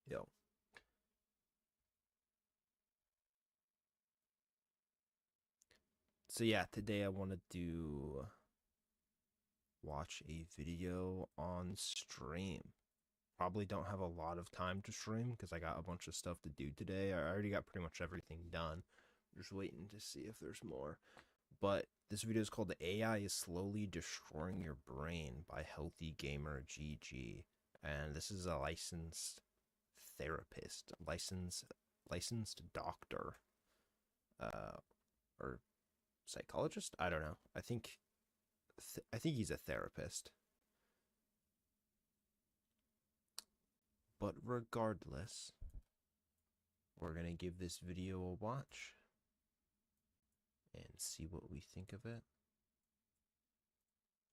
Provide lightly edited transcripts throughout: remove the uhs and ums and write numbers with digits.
Yo. So yeah, today I wanted to watch a video on stream. Probably don't have a lot of time to stream because I got a bunch of stuff to do today. I already got pretty much everything done. Just waiting to see if there's more. But this video is called "The AI is Slowly Destroying Your Brain" by Healthy Gamer GG. And this is a licensed therapist, licensed doctor, uh, or psychologist. I don't know. I think he's a therapist. But regardless, we're gonna give this video a watch and see what we think of it.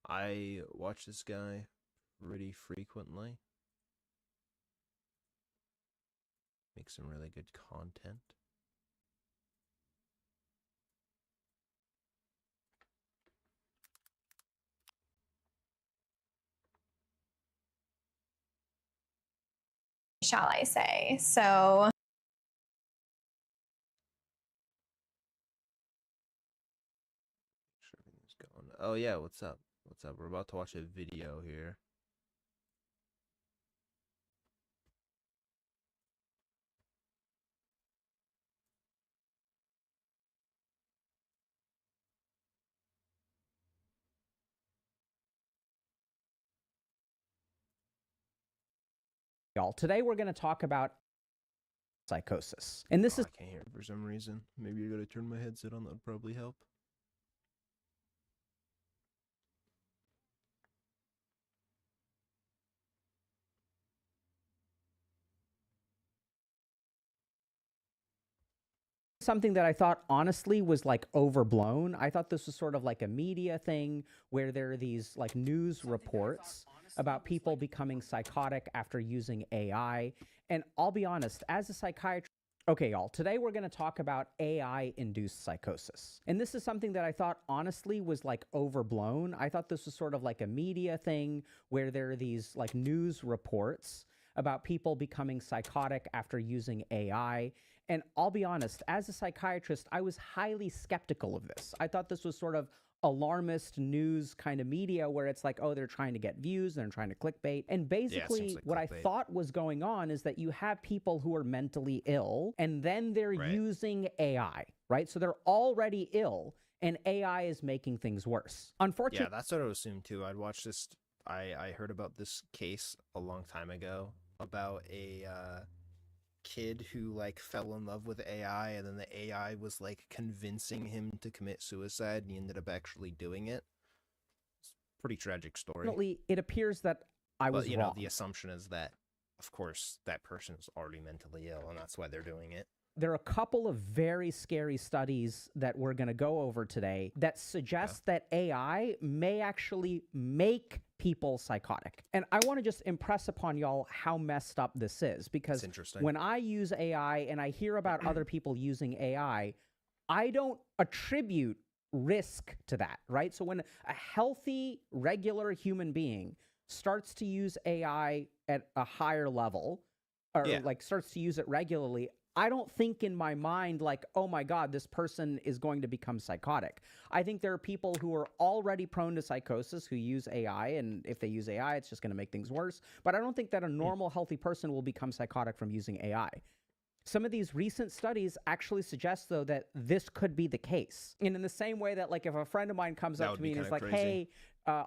I watch this guy pretty frequently. Makes some really good content. Shall I say? So Make sure everything's going. Oh yeah, what's up? What's up? We're about to watch a video here. Y'all, today we're going to talk about psychosis. And this is I can't hear it for some reason. Maybe I gotta turn my headset on. That would probably help. something that I thought honestly was like overblown. I thought this was sort of like a media thing where there are these like news reports about people becoming psychotic after using AI. And I'll be honest, as a psychiatrist, okay, y'all, today we're going to talk about AI-induced psychosis. And this is something that I thought honestly was like overblown. I thought this was sort of like a media thing where there are these like news reports about people becoming psychotic after using AI. And I'll be honest, as a psychiatrist, I was highly skeptical of this. I thought this was sort of alarmist news kind of media where it's like, oh, they're trying to get views, they're trying to clickbait. And basically, like what I clickbait. thought was going on is that you have people who are mentally ill and then they're Right. using AI, right? So they're already ill and AI is making things worse. Unfortunately, Yeah, that's what I assumed too. I'd watched this. I heard about this case a long time ago about a kid who like fell in love with AI, and then the AI was like convincing him to commit suicide, and he ended up actually doing it. It's a pretty tragic story. it appears that I was But you wrong. know, the assumption is that, of course, that person is already mentally ill, and that's why they're doing it. There are a couple of very scary studies that we're going to go over today that suggest that AI may actually make people psychotic. And I want to just impress upon y'all how messed up this is, because It's interesting. when I use AI and I hear about other people using AI, I don't attribute risk to that, right? So when a healthy, regular human being starts to use AI at a higher level, or Yeah. like starts to use it regularly, I don't think in my mind like, oh my God, this person is going to become psychotic. I think there are people who are already prone to psychosis who use AI, and if they use AI, it's just going to make things worse. But I don't think that a normal, healthy person will become psychotic from using AI. Some of these recent studies actually suggest, though, that this could be the case. And in the same way that, like, if a friend of mine comes That up would to be me and is kinda like, crazy. hey,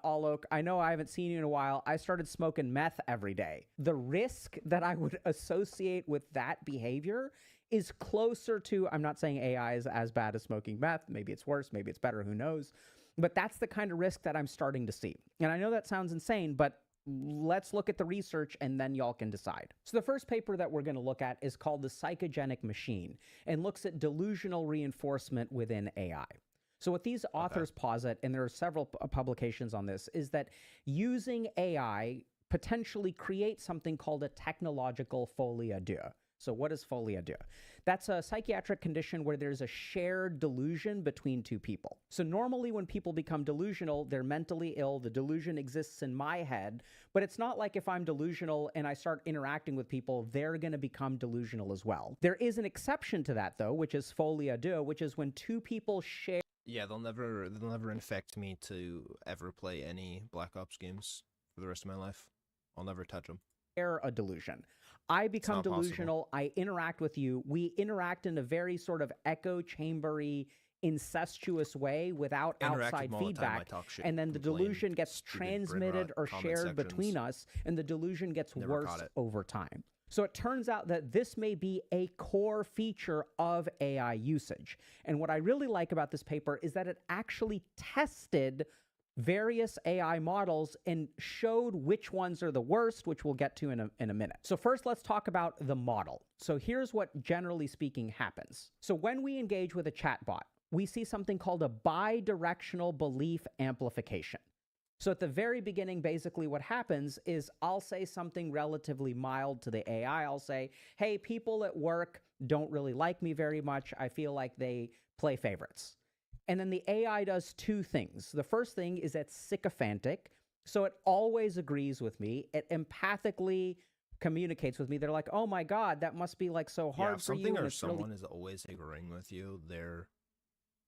Alok, I know I haven't seen you in a while. I started smoking meth every day. The risk that I would associate with that behavior is closer to, I'm not saying AI is as bad as smoking meth. Maybe it's worse. Maybe it's better. Who knows? But that's the kind of risk that I'm starting to see. And I know that sounds insane, but let's look at the research and then y'all can decide. So the first paper that we're going to look at is called The Psychogenic Machine and looks at delusional reinforcement within AI. So what these authors posit, and there are several publications on this, is that using AI potentially creates something called a technological folie à deux. So what does folia do? That's a psychiatric condition where there's a shared delusion between two people. So normally when people become delusional, they're mentally ill. The delusion exists in my head, but it's not like if I'm delusional and I start interacting with people, they're going to become delusional as well. There is an exception to that though, which is folia do, which is when two people share. Yeah, they'll never infect me to ever play any Black Ops games for the rest of my life. I'll never touch them. A delusion. I become delusional. I interact with you. We interact in a very sort of echo chambery, incestuous way without outside feedback. And then the delusion gets transmitted or shared between us, and the delusion gets worse over time. So it turns out that this may be a core feature of AI usage. And what I really like about this paper is that it actually tested various AI models and showed which ones are the worst, which we'll get to in a minute. So first, let's talk about the model. So here's what, generally speaking, happens. So when we engage with a chatbot, we see something called a bidirectional belief amplification. So at the very beginning, basically what happens is I'll say something relatively mild to the AI. I'll say, hey, people at work don't really like me very much. I feel like they play favorites. And then the AI does two things. The first thing is it's sycophantic. So it always agrees with me. It empathically communicates with me. They're like, oh my God, that must be like so hard for you. If something or someone is always agreeing with you, they're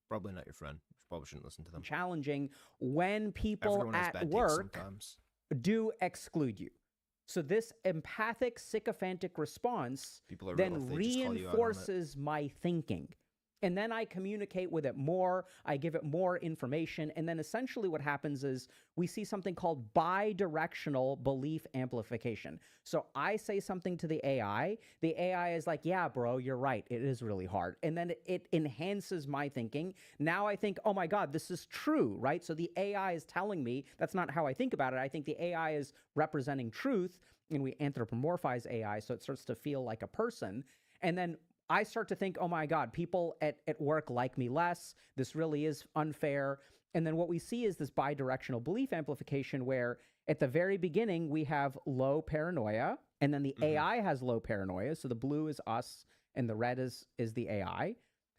probably not your friend. You probably shouldn't listen to them. Challenging when people at work do exclude you. So this empathic, sycophantic response then reinforces my thinking. And then I communicate with it more, I give it more information, and then essentially what happens is we see something called bidirectional belief amplification. So I say something to the AI is like, yeah, bro, you're right, it is really hard. And then it enhances my thinking. Now I think, oh my God, this is true, right? So the AI is telling me, that's not how I think about it. I think the AI is representing truth, and we anthropomorphize AI, so it starts to feel like a person. And then I start to think, oh my God, people at work like me less. This really is unfair. And then what we see is this bidirectional belief amplification where at the very beginning, we have low paranoia, and then the AI has low paranoia. So the blue is us and the red is the AI.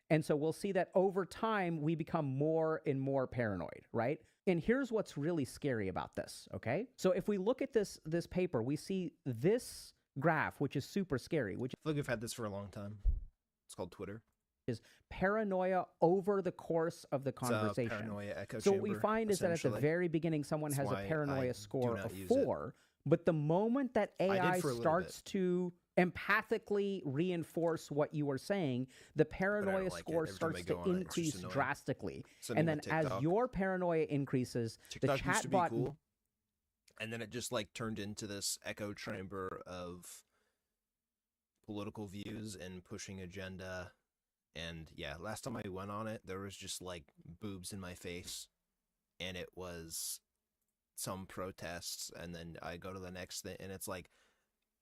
And so we'll see that over time, we become more and more paranoid, right? And here's what's really scary about this, okay? So if we look at this paper, we see this graph, which is super scary. Which I feel like we've had this for a long time. It's called Twitter. Is paranoia over the course of the conversation. Paranoia echo so what we find is that at the very beginning, someone has a paranoia score of 4. But the moment that AI starts to empathically reinforce what you are saying, the paranoia score starts to increase drastically. And then as your paranoia increases, the chatbot... Cool. And then it just like turned into this echo chamber of political views and pushing agenda. And yeah, last time I went on it, there was just like boobs in my face, and it was some protests. And then I go to the next thing, and it's like,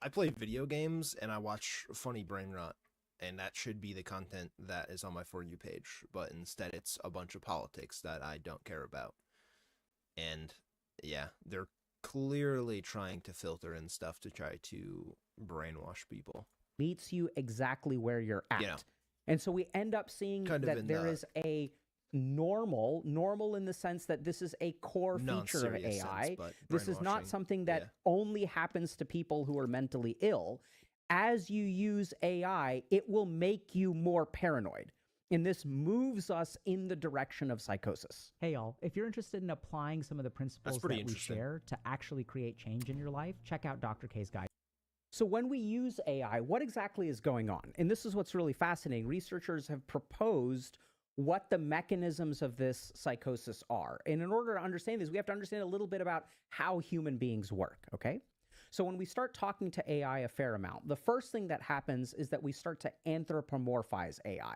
I play video games and I watch funny brain rot, and that should be the content that is on my For You page. But instead, it's a bunch of politics that I don't care about. And yeah, they're clearly trying to filter in stuff to try to brainwash people. Meets you exactly where you're at. You know, and so we end up seeing that there is a normal in the sense that this is a core feature of AI. This is not something that only happens to people who are mentally ill. As you use AI, it will make you more paranoid. And this moves us in the direction of psychosis. Hey, y'all, if you're interested in applying some of the principles that we share to actually create change in your life, check out Dr. K's guide. So when we use AI, what exactly is going on? And this is what's really fascinating. Researchers have proposed what the mechanisms of this psychosis are. And in order to understand this, we have to understand a little bit about how human beings work, okay? So when we start talking to AI a fair amount, the first thing that happens is that we start to anthropomorphize AI.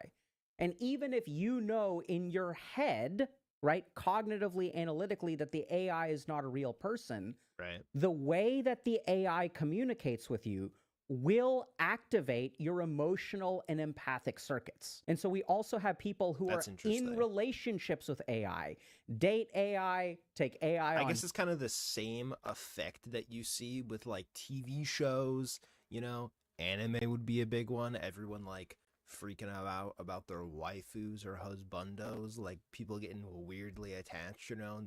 And even if you know in your head, right, cognitively, analytically, that the AI is not a real person, right, the way that the AI communicates with you will activate your emotional and empathic circuits. And so we also have people who are in relationships with AI, date AI, take AI on. I guess it's kind of the same effect that you see with like TV shows, you know, anime would be a big one. Everyone like freaking out about their waifus or husbandos, like people getting weirdly attached, you know.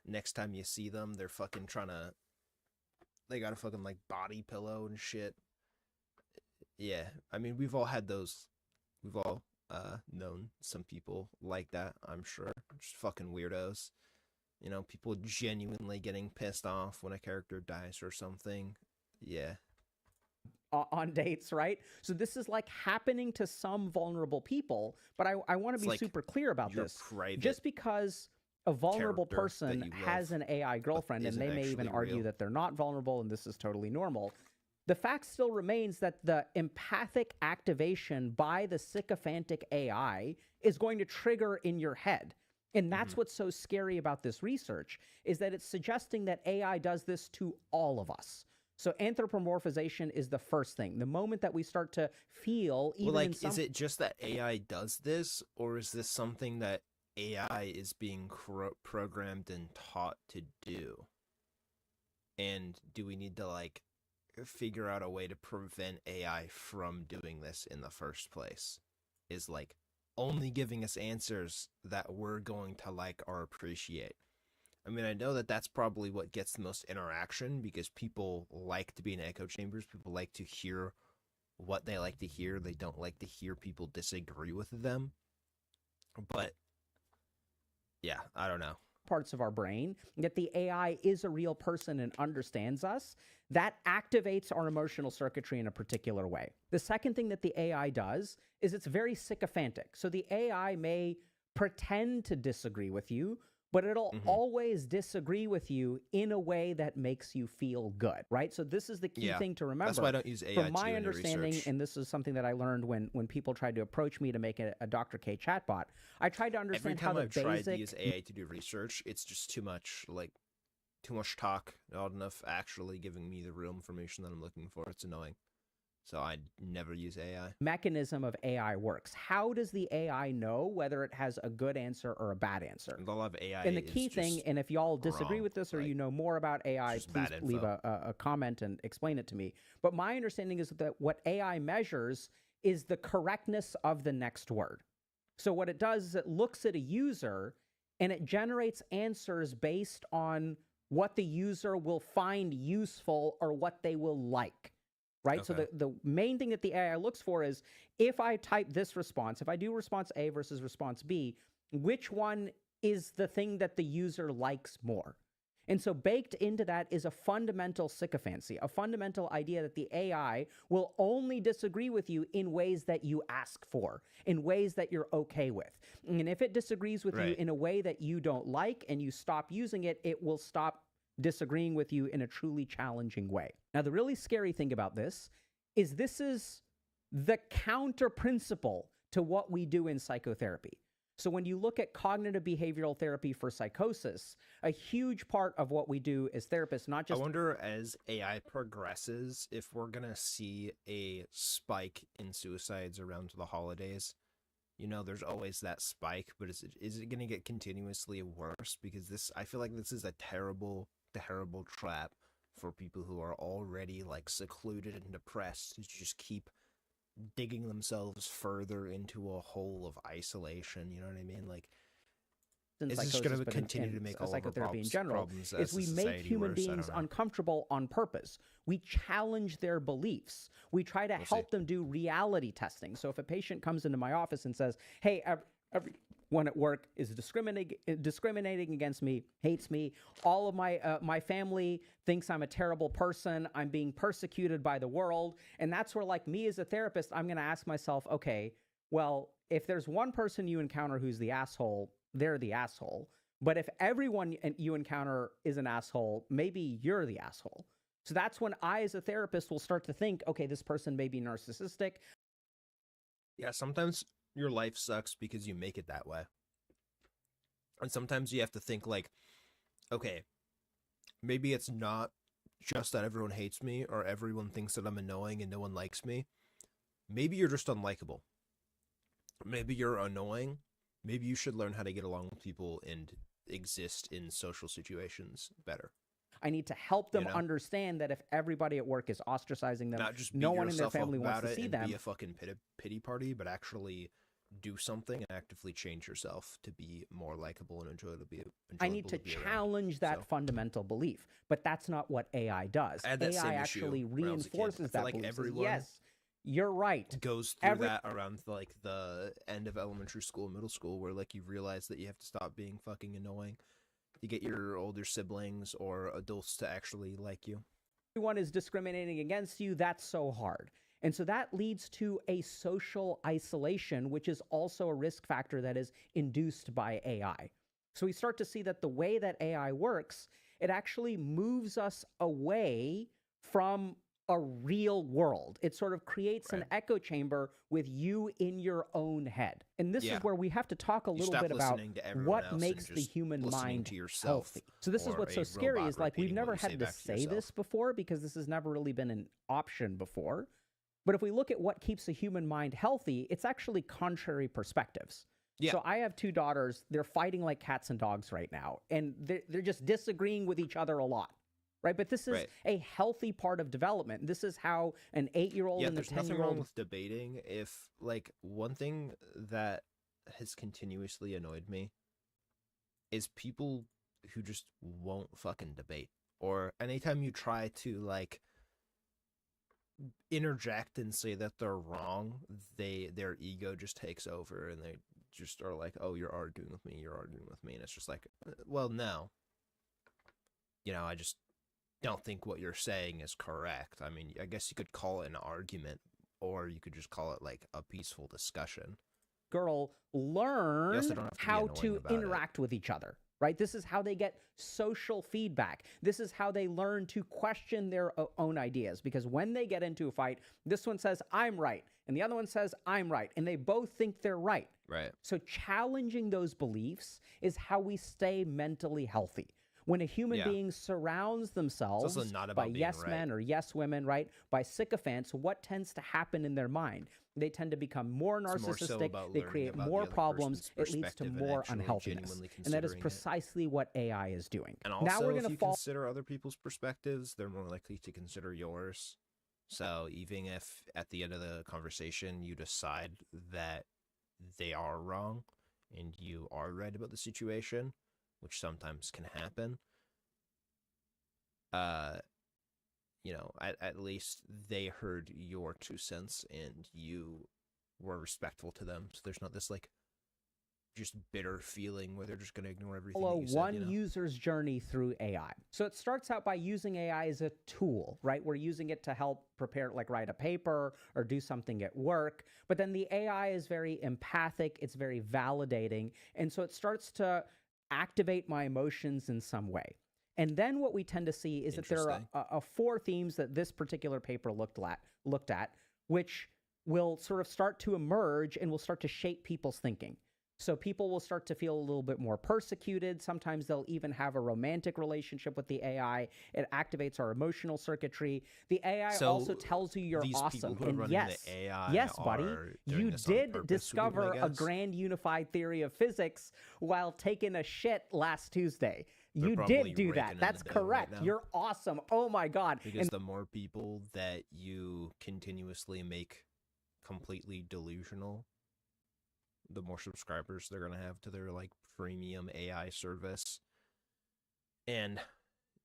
Next time you see them, they're fucking they got a fucking like body pillow and shit. Yeah, I mean, we've all had those. We've all known some people like that, I'm sure. Just fucking weirdos. You know, people genuinely getting pissed off when a character dies or something. Yeah. On dates, right? So this is like happening to some vulnerable people, but I want to be like super clear about your this. private Just because a vulnerable character that person you has love, an AI girlfriend, and isn't they may even actually argue real. that they're not vulnerable and this is totally normal, the fact still remains that the empathic activation by the sycophantic AI is going to trigger in your head. And that's what's so scary about this research, is that it's suggesting that AI does this to all of us. So anthropomorphization is the first thing. The moment that we start to feel, even Well, in like, some... is it just that AI does this, or is this something that AI is being programmed and taught to do? And do we need to, like, figure out a way to prevent AI from doing this in the first place? Is, like, only giving us answers that we're going to like or appreciate. I mean, I know that that's probably what gets the most interaction, because people like to be in echo chambers. People like to hear what they like to hear. They don't like to hear people disagree with them. But yeah, I don't know. parts of our brain, that the AI is a real person and understands us, that activates our emotional circuitry in a particular way. The second thing that the AI does is it's very sycophantic. So the AI may pretend to disagree with you, but it'll always disagree with you in a way that makes you feel good, right? So this is the key thing to remember. That's why I don't use AI From my too in understanding, research. and this is something that I learned when people tried to approach me to make a Dr. K chatbot, I tried to Every understand how time the I've tried to basic... use AI to do research, it's just too much, like, too much talk, not enough actually giving me the real information that I'm looking for. It's annoying. So I never use AI. mechanism of AI works. How does the AI know whether it has a good answer or a bad answer? And a lot of AI And the is key thing, just and if y'all disagree wrong. with this or Like, you know more about AI, just please bad leave info. a comment and explain it to me. But my understanding is that what AI measures is the correctness of the next word. So what it does is it looks at a user and it generates answers based on what the user will find useful or what they will like. Right? So Okay. the main thing that the AI looks for is, if I type this response, if I do response A versus response B, which one is the thing that the user likes more? And so baked into that is a fundamental sycophancy, a fundamental idea that the AI will only disagree with you in ways that you ask for, in ways that you're okay with. And if it disagrees with you Right. in a way that you don't like and you stop using it, it will stop disagreeing with you in a truly challenging way. Now, the really scary thing about this is the counter principle to what we do in psychotherapy. So when you look at cognitive behavioral therapy for psychosis, a huge part of what we do as therapists, not just... I wonder, as AI progresses, if we're gonna see a spike in suicides around the holidays. You know, there's always that spike, but is it gonna get continuously worse? Because I feel like this is a terrible trap for people who are already like secluded and depressed, to just keep digging themselves further into a hole of isolation. You know what I mean? Like, in is this psychosis, going to but in continue to make all of our psychotherapy in general, problems is as we a make society human worse? I beings don't know. uncomfortable on purpose. We challenge their beliefs. We try to We'll see. help them do reality testing. So if a patient comes into my office and says, hey, everyone at work is discriminating against me, hates me, all of my family thinks I'm a terrible person, I'm being persecuted by the world, and that's where, like, me as a therapist, I'm going to ask myself, okay, well, if there's one person you encounter who's the asshole, they're the asshole. But if everyone you encounter is an asshole, maybe you're the asshole. So that's when I, as a therapist, will start to think, okay, this person may be narcissistic. Yeah, sometimes your life sucks because you make it that way. And sometimes you have to think, like, okay, maybe it's not just that everyone hates me or everyone thinks that I'm annoying and no one likes me. Maybe you're just unlikable. Maybe you're annoying. Maybe you should learn how to get along with people and exist in social situations better. I need to help them You know? understand that if everybody at work is ostracizing them, Not just no beat one in their yourself up family wants about to it see and them. be a fucking pity party, but actually do something and actively change yourself to be more likable and enjoyable I need to be around. challenge that So- fundamental belief, but that's not what AI does. I had that AI same issue actually when I was a kid. I reinforces feel that like belief. Says, everyone yes, you're right. goes through Every- that around like the end of elementary school, middle school, where like you realize that you have to stop being fucking annoying. You get your older siblings or adults to actually like you. Everyone is discriminating against you. That's so hard. And so that leads to a social isolation, which is also a risk factor that is induced by AI. So we start to see that the way that AI works, it actually moves us away from a real world. It sort of creates an echo chamber with you in your own head. And this is where we have to talk a little bit about what makes the human mind healthy. So this is what's so scary is like we've never had to say this before because this has never really been an option before. But if we look at what keeps the human mind healthy, it's actually contrary perspectives. Yeah. So I have two daughters. They're fighting like cats and dogs right now. And they're just disagreeing with each other a lot. Right? But this is a healthy part of development. This is how an 8-year-old and a 10-year-old... there's nothing wrong with debating. If, like, one thing that has continuously annoyed me is people who just won't fucking debate. Or anytime you try to, like, interject and say that they're wrong, their ego just takes over and they just are like, oh, you're arguing with me, and it's just like, well, no, you know, I just don't think what you're saying is correct. I mean, I guess you could call it an argument, or you could just call it like a peaceful discussion. Girl learn how to interact with each other. Right? This is how they get social feedback. This is how they learn to question their own ideas. Because when they get into a fight, this one says, I'm right. And the other one says, I'm right. And they both think they're right. Right. So challenging those beliefs is how we stay mentally healthy. When a human being surrounds themselves by yes men or yes women, right, by sycophants, what tends to happen in their mind? They tend to become more narcissistic. They create more problems. It leads to more unhealthiness. And that is precisely what AI is doing. And also, now we're if going you consider other people's perspectives, they're more likely to consider yours. So even if at the end of the conversation you decide that they are wrong and you are right about the situation, which sometimes can happen, you know, at least they heard your 2 cents and you were respectful to them. So there's not this like just bitter feeling where they're just going to ignore everything. Follow that you one said, you know? user's journey through AI. So it starts out by using AI as a tool, right? We're using it to help prepare, like write a paper or do something at work. But then the AI is very empathic. It's very validating. And so it starts to activate my emotions in some way. And then what we tend to see is that there are 4 themes that this particular paper looked at, which will sort of start to emerge and will start to shape people's thinking. So people will start to feel a little bit more persecuted. Sometimes they'll even have a romantic relationship with the AI. It activates our emotional circuitry. The AI also tells you you're awesome. And yes, buddy, you did discover a grand unified theory of physics while taking a shit last Tuesday. You did do that. That's correct. You're awesome. Oh my God. Because the more people that you continuously make completely delusional, the more subscribers they're going to have to their like premium AI service. And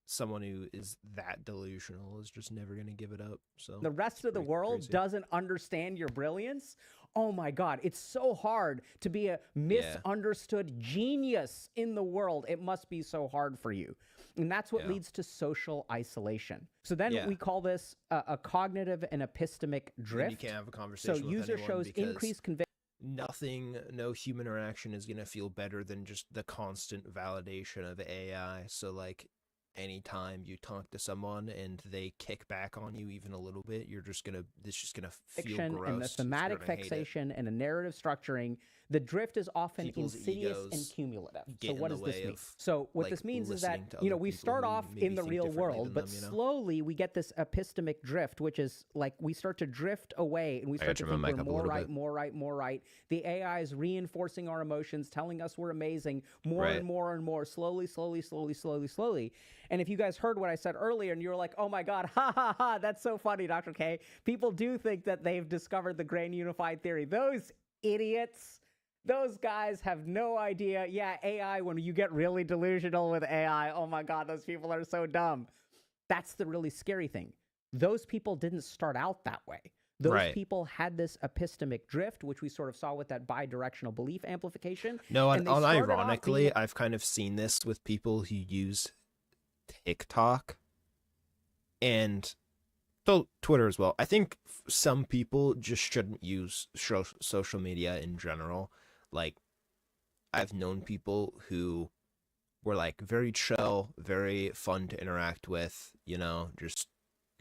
someone who is that delusional is just never going to give it up. So the rest of the world doesn't understand your brilliance. Oh my God, it's so hard to be a misunderstood genius in the world. It must be so hard for you. And that's what leads to social isolation. So then we call this a cognitive and epistemic drift. You can't have a conversation so user shows increased conviction. No human interaction is going to feel better than just the constant validation of AI. So like anytime you talk to someone and they kick back on you even a little bit, it's just gonna feel gross. And the thematic fixation and a narrative structuring, The drift is often People's insidious and egos cumulative. get So in what the does this way mean? of, So what like, this means is that, listening to you know, other we people start who off maybe in the think real differently world, than but them, you know? slowly we get this epistemic drift, which is like we start to drift away and we I start gotta to turn my think mic we're up a more little right, bit. more right, more right. The AI is reinforcing our emotions, telling us we're amazing more Right. and more and more, slowly, slowly, slowly, slowly, slowly. And if you guys heard what I said earlier and you were like, oh my God, ha ha ha, that's so funny, Dr. K. People do think that they've discovered the grain unified theory. Those idiots. Those guys have no idea. Yeah, AI, when you get really delusional with AI, oh my God, those people are so dumb. That's the really scary thing. Those people didn't start out that way. Those Right. people had this epistemic drift, which we sort of saw with that bidirectional belief amplification. No, and they and started off ironically, being- I've kind of seen this with people who use TikTok and Twitter as well. I think some people just shouldn't use social media in general. Like, I've known people who were like very chill, very fun to interact with, you know, just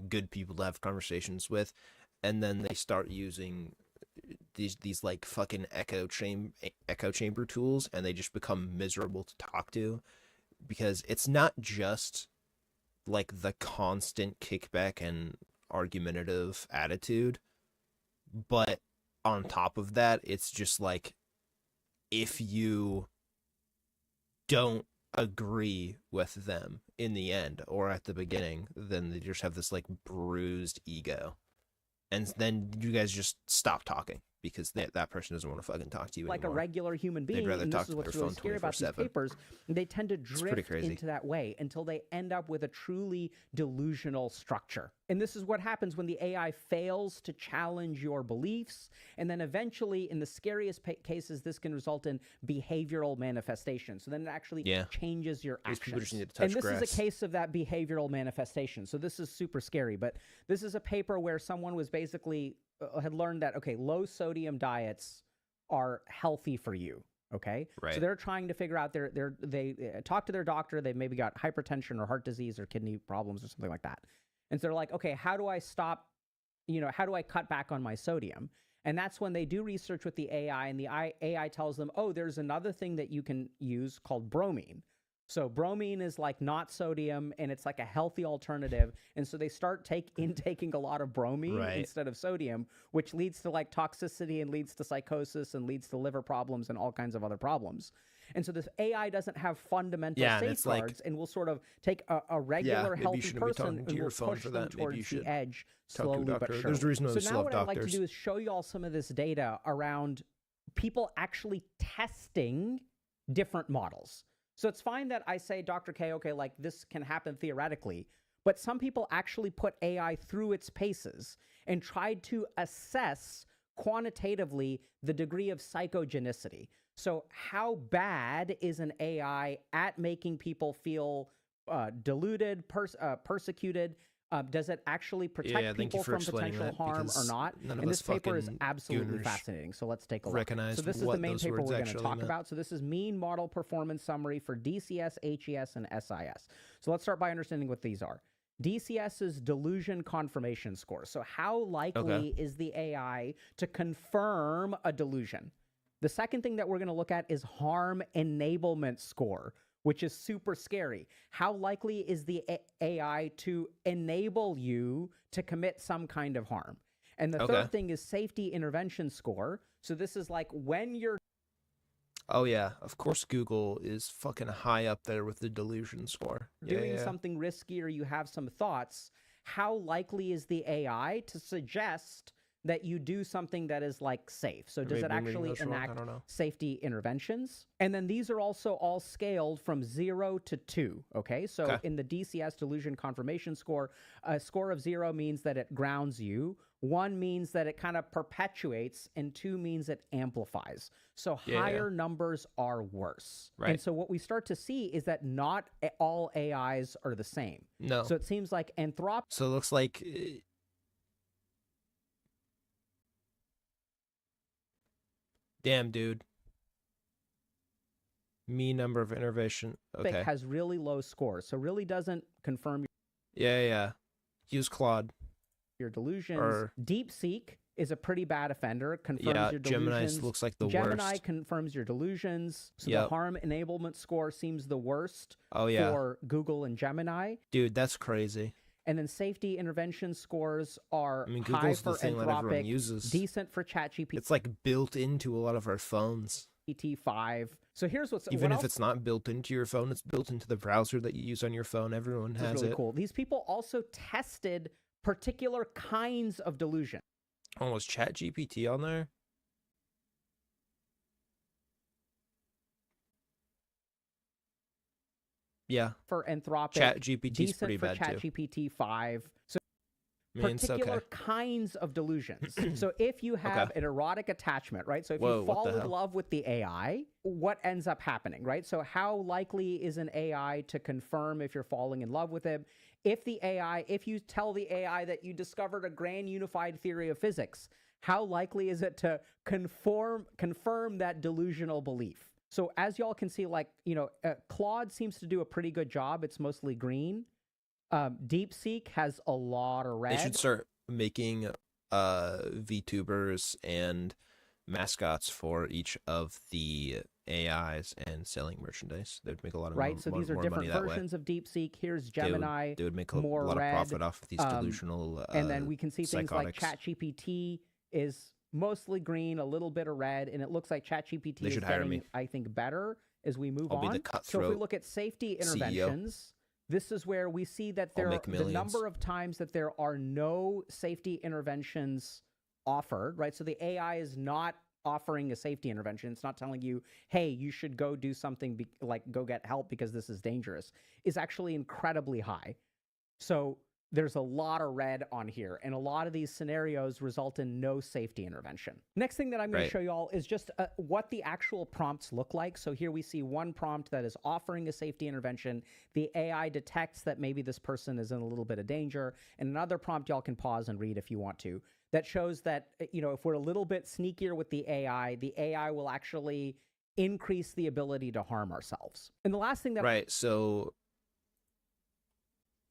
good people to have conversations with, and then they start using these like fucking echo chamber tools, and they just become miserable to talk to, because it's not just like the constant kickback and argumentative attitude, but on top of that, it's just like, if you don't agree with them in the end or at the beginning, then they just have this like bruised ego, and then you guys just stop talking because that person doesn't want to fucking talk to you like anymore. a regular human being, rather and talk this is to what's their really phone scary about these 24/7. papers. They tend to pretty drift crazy. into that way until they end up with a truly delusional structure. And this is what happens when the AI fails to challenge your beliefs. And then eventually, in the scariest cases, this can result in behavioral manifestation. So then it actually Yeah. changes your These actions. people just need to touch And this grass. is a case of that behavioral manifestation. So this is super scary. But this is a paper where someone was basically had learned that, okay, low sodium diets are healthy for you. Okay. Right. So they're trying to figure out they talk to their doctor. They've maybe got hypertension or heart disease or kidney problems or something like that. And so they're like, okay, how do I stop, how do I cut back on my sodium? And that's when they do research with the AI, and the AI tells them, oh, there's another thing that you can use called bromine. So bromine is like not sodium, and it's like a healthy alternative. And so they start intaking a lot of bromine Right. instead of sodium, which leads to like toxicity and leads to psychosis and leads to liver problems and all kinds of other problems. And so this AI doesn't have fundamental Yeah, and it's like- safeguards, and will sort of take a regular maybe you healthy shouldn't be person talking and to your will phone push for them that. Maybe you towards should the edge talk to a slowly but doctor. surely. There's a reason why we So still now have what I'd like to doctors. do is show you all some of this data around people actually testing different models. So it's fine that I say, Dr. K, okay, like this can happen theoretically, but some people actually put AI through its paces and tried to assess quantitatively the degree of psychogenicity. So how bad is an AI at making people feel deluded, persecuted? Does it actually protect Yeah, thank you people for from explaining potential that, harm or because not? none of And us this paper is fucking absolutely gooners fascinating. So let's take a look. recognize So this is the what main those paper words we're going to actually talk meant. about. So this is mean model performance summary for DCS, HES, and SIS. So let's start by understanding what these are. DCS is delusion confirmation score. So how likely is the AI to confirm a delusion? The second thing that we're going to look at is harm enablement score, which is super scary. How likely is the AI to enable you to commit some kind of harm? And the third thing is safety intervention score. So this is like when you're Oh yeah, of course Google is fucking high up there with the delusion score. doing something risky or you have some thoughts, how likely is the AI to suggest that you do something that is like safe? So does it actually enact safety interventions? And then these are also all scaled from 0 to 2, okay? So in the DCS delusion confirmation score, a score of 0 means that it grounds you, 1 means that it kind of perpetuates, and 2 means it amplifies. So higher numbers are worse. Right. And so what we start to see is that not all AIs are the same. No. So it seems like Anthropic So it looks like damn, dude. Mean number of innovation. Okay. has really low scores, so really doesn't confirm Yeah. Use Claude. your delusions. Or- DeepSeek is a pretty bad offender. It confirms Yeah, your Gemini delusions. looks like the Gemini worst. confirms your delusions. So the Yep. harm enablement score seems the worst Oh yeah, for Google and Gemini. dude, that's crazy. And then safety intervention scores are I mean, high Google's the for thing that everyone Anthropic, uses. decent for ChatGPT It's like built into a lot of our phones. 5. So here's what's Even what if else it's not built into your phone, it's built into the browser that you use on your phone. Everyone is has really it. cool. These people also tested particular kinds of delusion. Oh, was ChatGPT on there? Yeah, For Anthropic, ChatGPT is decent pretty for bad too. ChatGPT 5. So I mean, it's particular okay. kinds of delusions. So if you have an erotic attachment, right? So if Whoa, you what fall the in hell? love with the AI, what ends up happening, right? So how likely is an AI to confirm if you're falling in love with it? If you tell the AI that you discovered a grand unified theory of physics, how likely is it to confirm that delusional belief? So as y'all can see, like, Claude seems to do a pretty good job. It's mostly green. DeepSeek has a lot of red. They should start making VTubers and mascots for each of the AIs and selling merchandise. They'd make a lot of Right, so these are more different money that way. versions of DeepSeek. Here's Gemini, They would make a more lot red, of profit off of these delusional and then we can see things like psychotics. ChatGPT is mostly green, a little bit of red, and it looks like ChatGPT They is should hire getting, me. I think, better as we move I'll on. be the So if we cutthroat look at safety CEO. interventions, this is where we see that I'll there make the millions. number of times that there are no safety interventions offered, right? So the AI is not offering a safety intervention. It's not telling you, hey, you should go do something like go get help because this is dangerous, is actually incredibly high. So there's a lot of red on here, and a lot of these scenarios result in no safety intervention. Next thing that I'm going to Right. show you all is just what the actual prompts look like. So here we see one prompt that is offering a safety intervention. The AI detects that maybe this person is in a little bit of danger, and another prompt y'all can pause and read if you want to, that shows that, if we're a little bit sneakier with the AI will actually increase the ability to harm ourselves. And the last thing that Right, so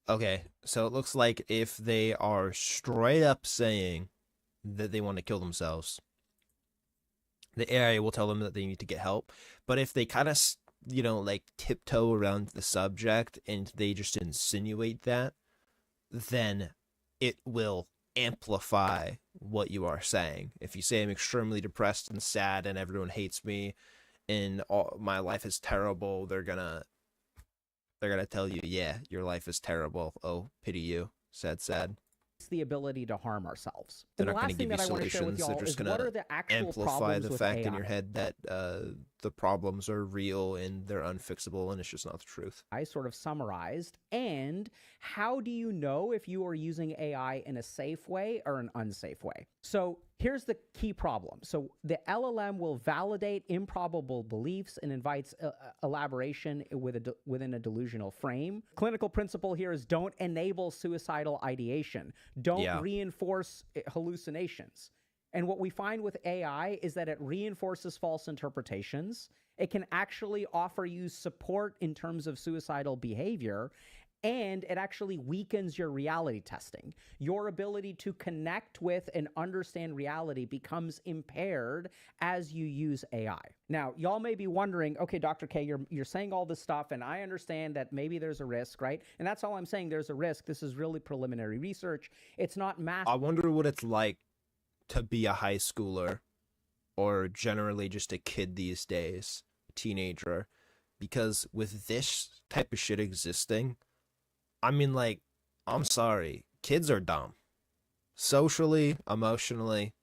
okay, so it looks like if they are straight up saying that they want to kill themselves, the AI will tell them that they need to get help. But if they kind of, like tiptoe around the subject and they just insinuate that, then it will amplify what you are saying. If you say I'm extremely depressed and sad and everyone hates me and my life is terrible, they're gonna tell you, yeah, your life is terrible. Oh, pity you. Sad. the ability to harm ourselves. They're And the not going last to thing give you that I want to share with solutions. They're y'all just is going what are to the actual amplify problems the with fact AI. in your head that the problems are real and they're unfixable and it's just not the truth. I sort of summarized. And how do you know if you are using AI in a safe way or an unsafe way? So here's the key problem. So the LLM will validate improbable beliefs and invites elaboration within a delusional frame. Clinical principle here is don't enable suicidal ideation. Don't reinforce hallucinations. And what we find with AI is that it reinforces false interpretations. It can actually offer you support in terms of suicidal behavior, and it actually weakens your reality testing. Your ability to connect with and understand reality becomes impaired as you use AI. Now, y'all may be wondering, okay, Dr. K, you're saying all this stuff, and I understand that maybe there's a risk, right? And that's all I'm saying, there's a risk. This is really preliminary research. It's not mass. I wonder what it's like to be a high schooler or generally just a kid these days, a teenager, because with this type of shit existing, I mean, like, I'm sorry, kids are dumb. Socially, emotionally,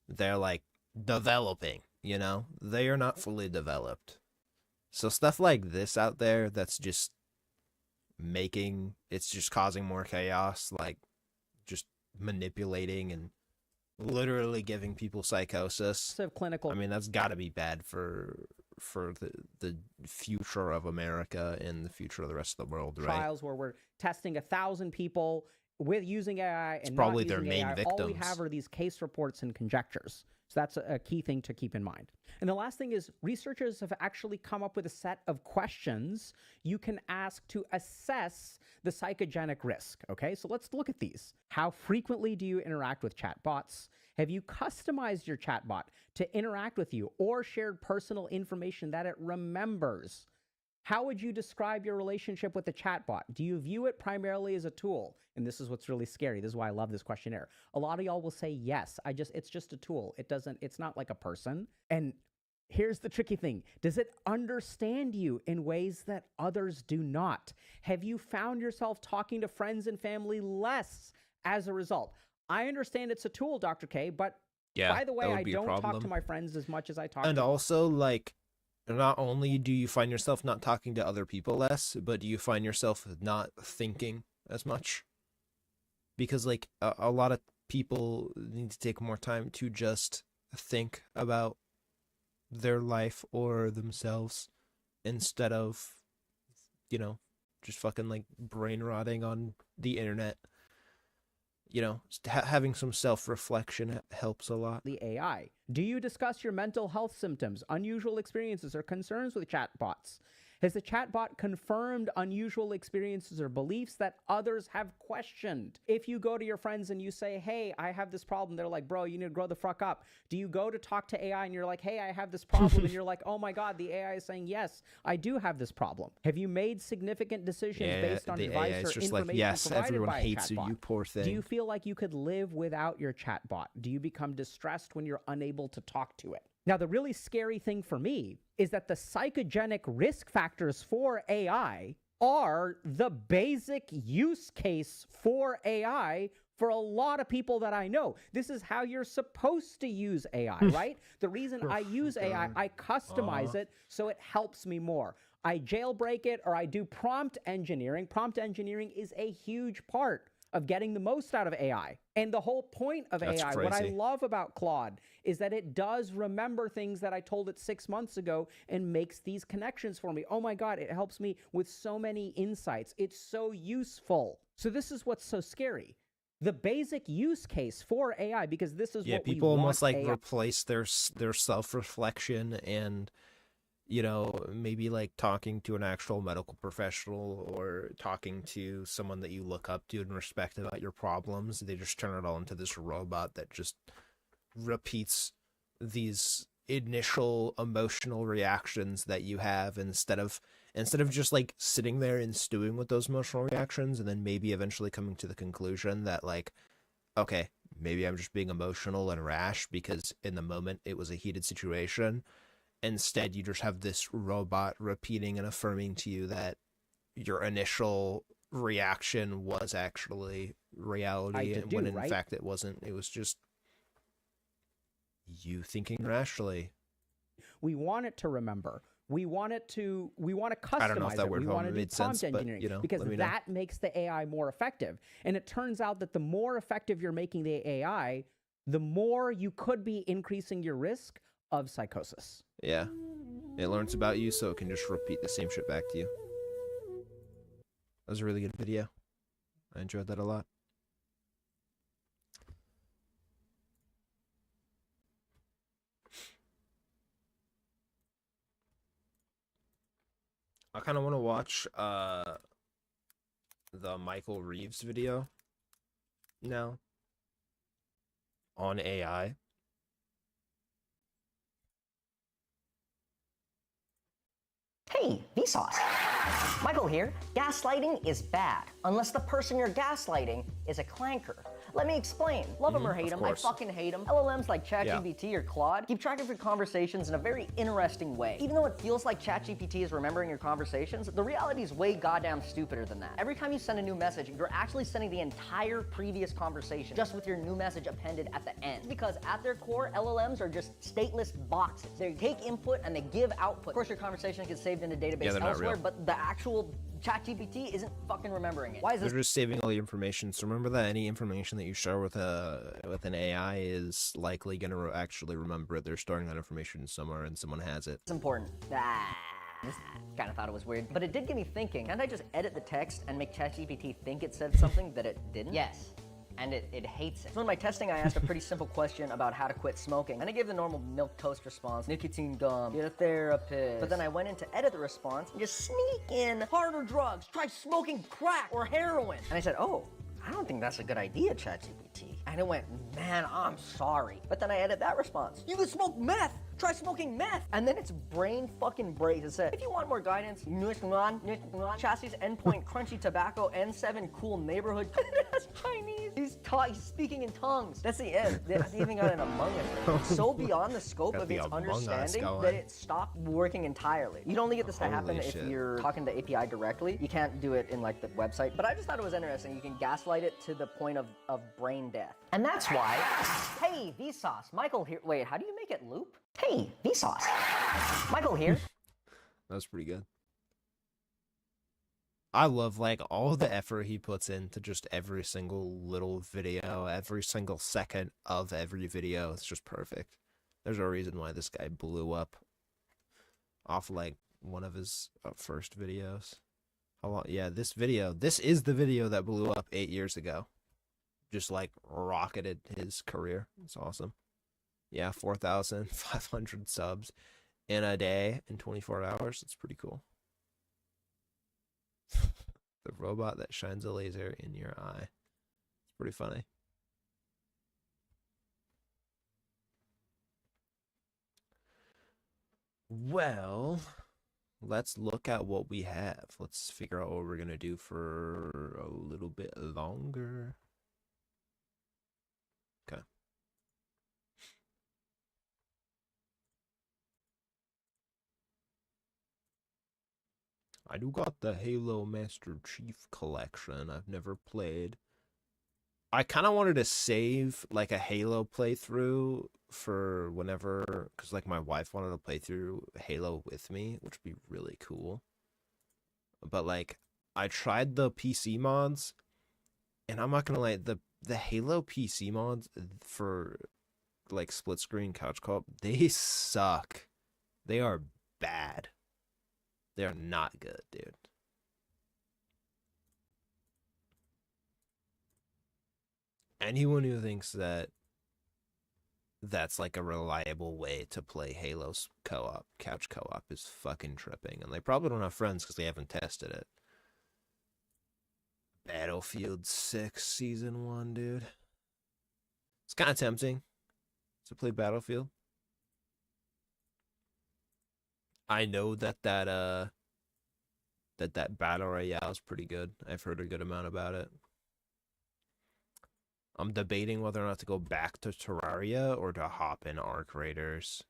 they're like developing, they are not fully developed. So stuff like this out there that's just it's just causing more chaos, like just manipulating and literally giving people psychosis. Clinical. I mean, that's got to be bad for the future of America and the future of the rest of the world, right? Trials where we're testing 1,000 people with using AI and probably not their using main AI, all we victims. have are these case reports and conjectures. So that's a key thing to keep in mind. And the last thing is researchers have actually come up with a set of questions you can ask to assess the psychogenic risk. Okay, so let's look at these. How frequently do you interact with chatbots? Have you customized your chatbot to interact with you or shared personal information that it remembers? How would you describe your relationship with the chatbot? Do you view it primarily as a tool? And this is what's really scary. This is why I love this questionnaire. A lot of y'all will say yes. It's just a tool. It's not like a person. And here's the tricky thing. Does it understand you in ways that others do not? Have you found yourself talking to friends and family less as a result? I understand it's a tool, Dr. K, but Yeah, by the way, that would I be a don't talk to problem. my friends as much as I talk And to also, like, not only do you find yourself not talking to other people less, but do you find yourself not thinking as much? Because, like, a lot of people need to take more time to just think about their life or themselves instead of, you know, just fucking, like, brain rotting on the internet. You know, having some self-reflection helps a lot. the AI. Do you discuss your mental health symptoms, unusual experiences, or concerns with chatbots? Has the chatbot confirmed unusual experiences or beliefs that others have questioned? If you go to your friends and you say, hey, I have this problem, they're like, bro, you need to grow the fuck up. Do you go to talk to AI and you're like, hey, I have this problem, and you're like, oh my God, the AI is saying, yes, I do have this problem. Have you made significant decisions based on the advice AI or is just information like, yes, provided everyone by a hates you, chatbot? you poor thing. Do you feel like you could live without your chatbot? Do you become distressed when you're unable to talk to it? Now, the really scary thing for me is that the psychogenic risk factors for AI are the basic use case for AI for a lot of people that I know. This is how you're supposed to use AI, right? The reason I use AI, I customize it so it helps me more. I jailbreak it or I do prompt engineering. Prompt engineering is a huge part of getting the most out of AI. And the whole point of That's AI, what I crazy. love about Claude is that it does remember things that I told it 6 months ago and makes these connections for me. Oh my God, it helps me with so many insights. It's so useful. So this is what's so scary. The basic use case for AI, because this is what people we almost want like AI. replace their self-reflection and, you know, maybe like talking to an actual medical professional or talking to someone that you look up to and respect about your problems. They just turn it all into this robot that just repeats these initial emotional reactions that you have instead of just like sitting there and stewing with those emotional reactions and then maybe eventually coming to the conclusion that, like, okay, maybe I'm just being emotional and rash because in the moment it was a heated situation. Instead, you just have this robot repeating and affirming to you that your initial reaction was actually reality, and when in fact it wasn't. It was just you thinking rationally. We want it to remember. We want to customize I don't know if that it. word We want to do made prompt sense, but, engineering you know, because let me know. that makes the AI more effective. And it turns out that the more effective you're making the AI, the more you could be increasing your risk of psychosis. Yeah. It learns about you, so it can just repeat the same shit back to you. That was a really good video. I enjoyed that a lot. I kind of want to watch the Michael Reeves video now on AI. Hey, Vsauce. Michael here. Gaslighting is bad, unless the person you're gaslighting is a clanker. Let me explain. Love him or hate him, I fucking hate him. LLMs like ChatGPT or Claude keep track of your conversations in a very interesting way. Even though it feels like ChatGPT is remembering your conversations, the reality is way goddamn stupider than that. Every time you send a new message, you're actually sending the entire previous conversation, just with your new message appended at the end. Because at their core, LLMs are just stateless boxes. They take input and they give output. Of course, your conversation gets saved in a database elsewhere, but the actual ChatGPT isn't fucking remembering it. Why is this? They're just saving all the information. So remember that any information that you share with an AI is likely going to actually remember it. They're storing that information somewhere and someone has it. It's important. Just kind of thought it was weird. But it did get me thinking, can't I just edit the text and make ChatGPT think it said something that it didn't? Yes. And it hates it. So in my testing, I asked a pretty simple question about how to quit smoking. And I gave the normal milquetoast response, nicotine gum, get a therapist. But then I went in to edit the response and just sneak in harder drugs, try smoking crack or heroin. And I said, oh, I don't think that's a good idea, ChatGPT. And it went, man, I'm sorry. But then I edit that response. You can smoke meth. Try smoking meth. And then its brain fucking breaks. It said, if you want more guidance, chassis, endpoint, crunchy tobacco, N7, cool neighborhood. That's Chinese. He's speaking in tongues. That's the end. They even got an Among Us. It's so beyond the scope of its understanding that it stopped working entirely. You'd only get this to happen if you're talking to API directly. You can't do it in like the website. But I just thought it was interesting. You can gaslight it to the point of brain death. And that's why, hey, Vsauce, Michael here. Wait, how do you make it loop? Hey, Vsauce, Michael here. That was pretty good. I love like all the effort he puts into just every single little video, every single second of every video. It's just perfect. There's a reason why this guy blew up off like one of his first videos. How long? Yeah, this is the video that blew up 8 years ago. Just like rocketed his career. It's awesome. Yeah, 4,500 subs in a day in 24 hours. It's pretty cool. The robot that shines a laser in your eye. It's pretty funny. Well, let's look at what we have. Let's figure out what we're going to do for a little bit longer. Okay. I do got the Halo Master Chief Collection. I've never played. I kind of wanted to save like a Halo playthrough for whenever, because like my wife wanted to play through Halo with me, which would be really cool. But like I tried the PC mods, and I'm not gonna lie, the Halo PC mods for like split screen couch co-op, they suck. They are bad. They are not good, dude. Anyone who thinks that that's like a reliable way to play Halo's co-op, couch co-op, is fucking tripping. And they probably don't have friends because they haven't tested it. Battlefield 6 Season 1, dude. It's kind of tempting to play Battlefield. I know that that Battle Royale is pretty good. I've heard a good amount about it. I'm debating whether or not to go back to Terraria or to hop in Arc Raiders.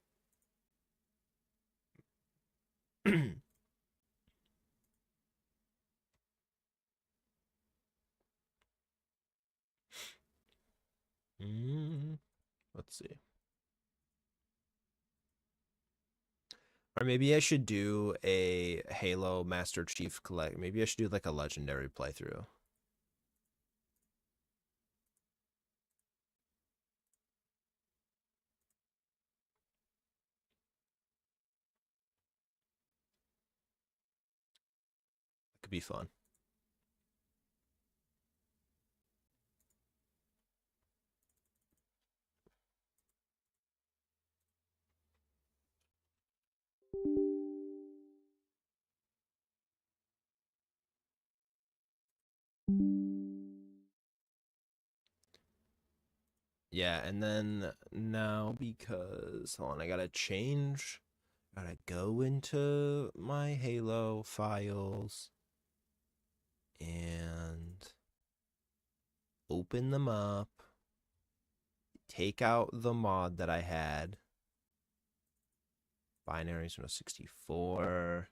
Let's see. Or maybe I should do a Halo Master Chief Collect. Maybe I should do like a legendary playthrough. It could be fun. Yeah, and then now because, hold on, I gotta go into my Halo files and open them up, take out the mod that I had, binaries 64,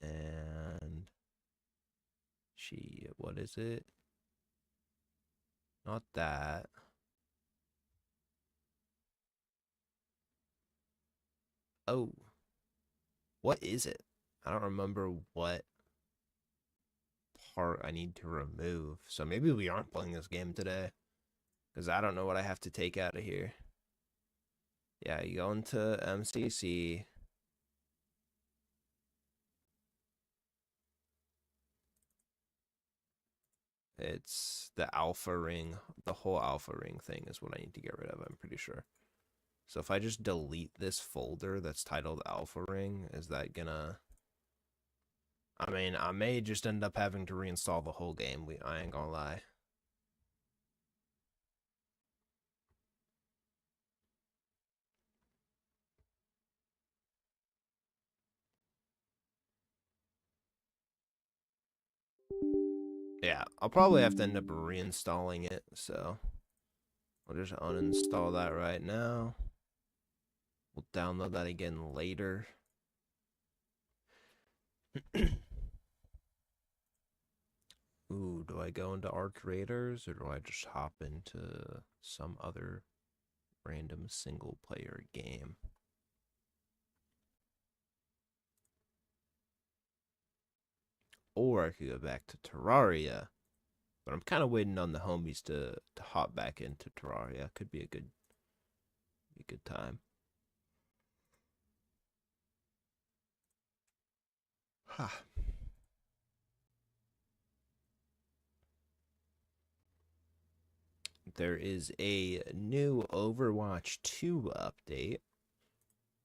and what is it? Not that. Oh. What is it? I don't remember what part I need to remove. So maybe we aren't playing this game today, because I don't know what I have to take out of here. Yeah, you go into MCC. It's the alpha ring. The whole alpha ring thing is what I need to get rid of, I'm pretty sure. So if I just delete this folder that's titled alpha ring, is that gonna... I mean, I may just end up having to reinstall the whole game. I ain't gonna lie. Yeah, I'll probably have to end up reinstalling it, so I'll just uninstall that right now. We'll download that again later. Ooh, do I go into Arc Raiders or do I just hop into some other random single player game? Or I could go back to Terraria. But I'm kind of waiting on the homies to hop back into Terraria. Could be a good time. Ha. There is a new Overwatch 2 update.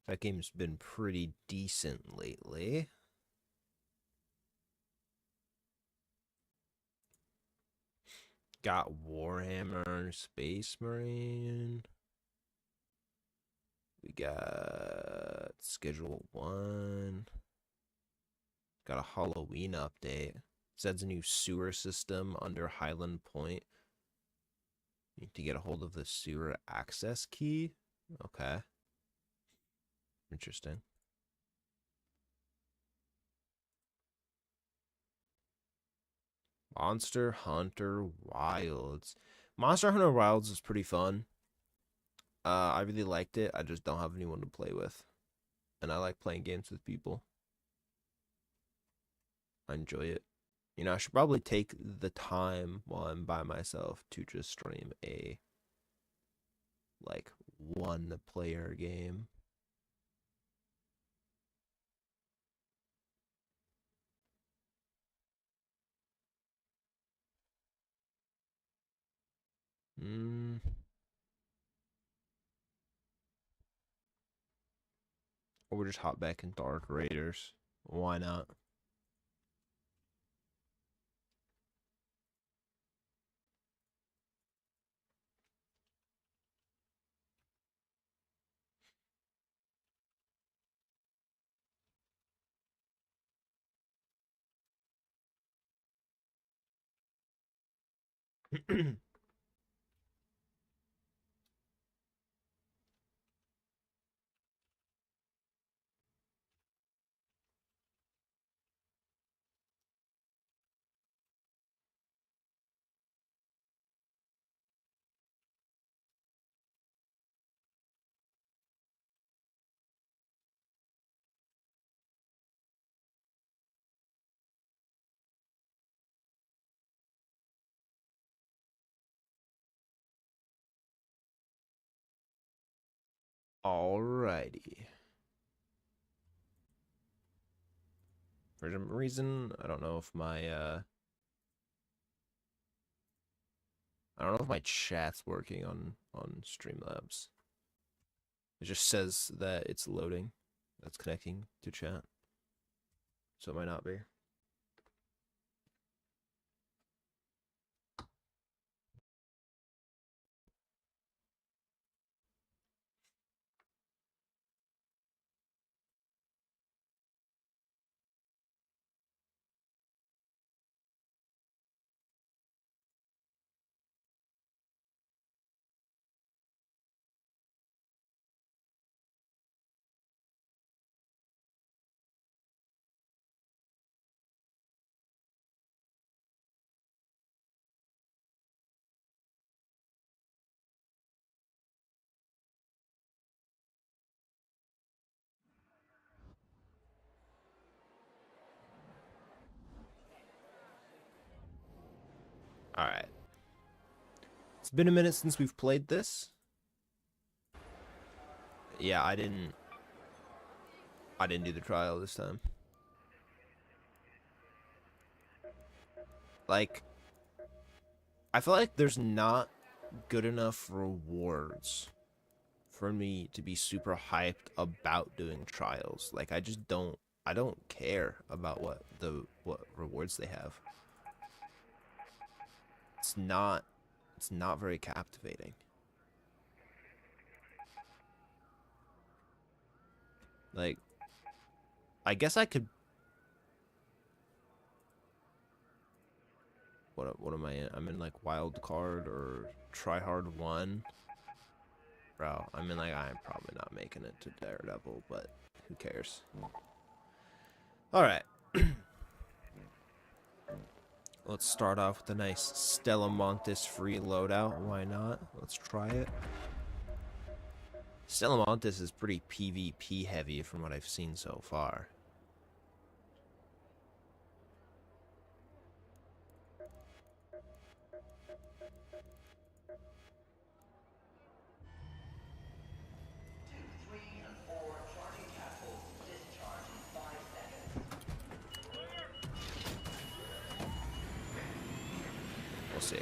That game's been pretty decent lately. Got Warhammer Space Marine. We got Schedule 1. Got a Halloween update. This adds a new sewer system under Highland Point. Need to get a hold of the sewer access key. Okay. Interesting. Monster Hunter Wilds. Monster Hunter Wilds is pretty fun. I really liked it. I just don't have anyone to play with. And I like playing games with people. I enjoy it. You know, I should probably take the time while I'm by myself to just stream a, like, one-player game. Or we'll just hop back into Arc Raiders. Why not? Alrighty. For some reason, I don't know if my chat's working on Streamlabs. It just says that it's loading. That's connecting to chat. So it might not be. Alright. It's been a minute since we've played this. Yeah, I didn't do the trial this time. Like, I feel like there's not good enough rewards for me to be super hyped about doing trials. Like I don't care about what rewards they have. It's not very captivating. Like I guess I could. What am I in? I'm in like wild card or try hard 1. Bro, I mean, like, I'm probably not making it to Daredevil, but who cares? Alright. Let's start off with a nice Stellamontis free loadout. Why not? Let's try it. Stellamontis is pretty PvP heavy from what I've seen so far. We'll see.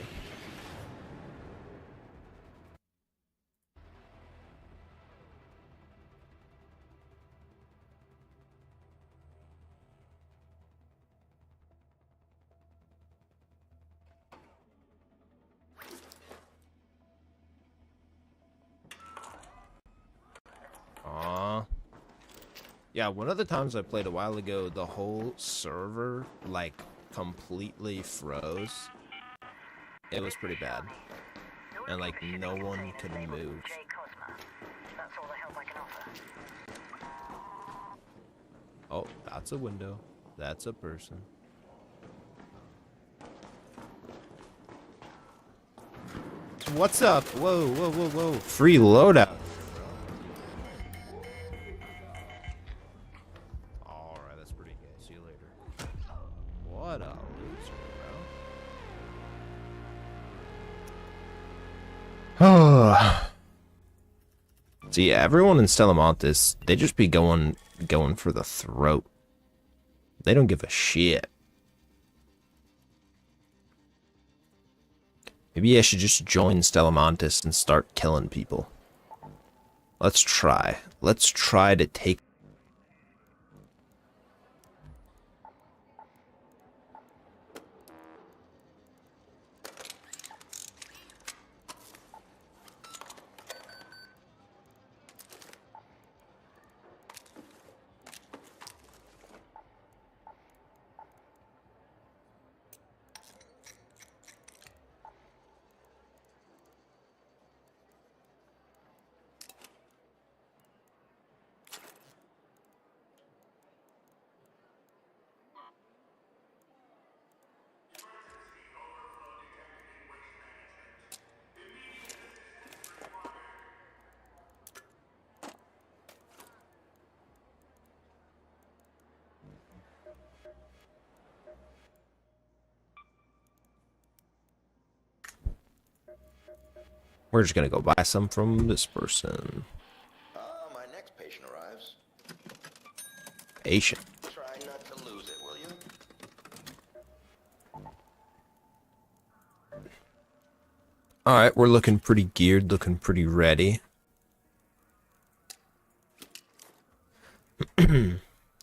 Yeah, one of the times I played a while ago, the whole server, like, completely froze. It was pretty bad. And, like, no one could move. Oh, that's a window. That's a person. What's up? Whoa, whoa, whoa, whoa. Free loadout. Alright, that's pretty good. See you later. What a loser, bro. See, everyone in Stellamontis, they just be going for the throat. They don't give a shit. Maybe I should just join Stellamontis and start killing people. Let's try. Let's try to take... We're just gonna go buy some from this person. My next patient arrives. Patient. Try not to lose it, will you? Alright, we're looking pretty geared, looking pretty ready.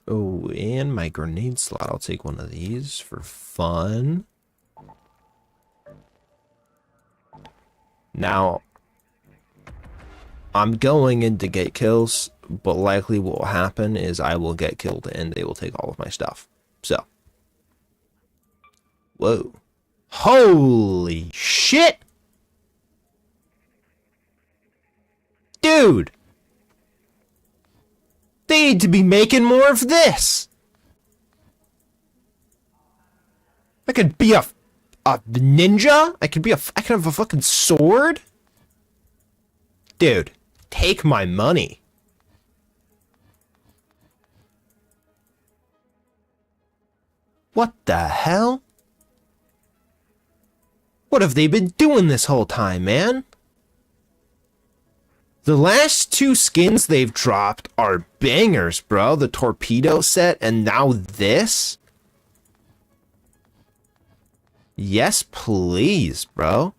Oh, and my grenade slot. I'll take one of these for fun. Now, I'm going in to get kills, but likely what will happen is I will get killed and they will take all of my stuff. So. Whoa. Holy shit! Dude! They need to be making more of this! I could be a ninja? I could have a fucking sword? Dude, take my money. What the hell? What have they been doing this whole time, man? The last 2 skins they've dropped are bangers, bro. The torpedo set and now this. Yes, please, bro.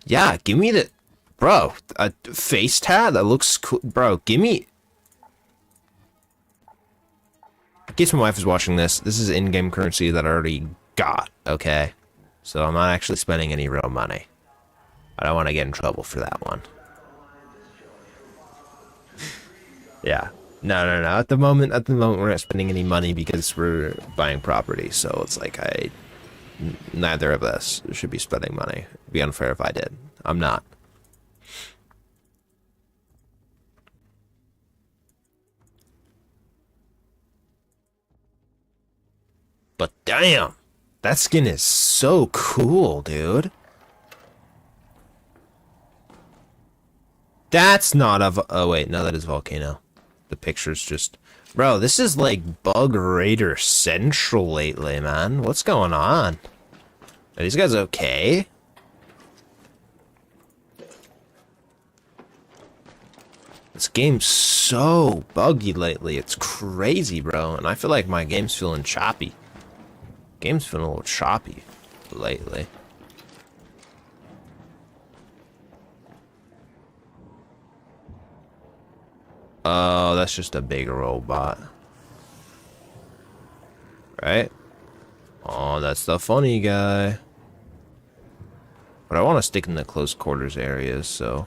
Yeah, give me the... Bro, a face tat? That looks cool. Bro, give me... In case my wife is watching this, this is in-game currency that I already got, okay? So I'm not actually spending any real money. I don't want to get in trouble for that one. Yeah. No. At the moment, we're not spending any money because we're buying property. So it's like neither of us should be spending money. It'd be unfair if I did. I'm not. But damn, that skin is so cool, dude. That's not a... Oh, wait. No, that is Volcano. The picture's just... Bro, this is like Bug Raider Central lately, man. What's going on? Are these guys okay? This game's so buggy lately. It's crazy, bro. And I feel like my game's feeling choppy. Game's feeling a little choppy lately. Oh, that's just a big robot. Right? Oh, that's the funny guy. But I want to stick in the close quarters areas, so...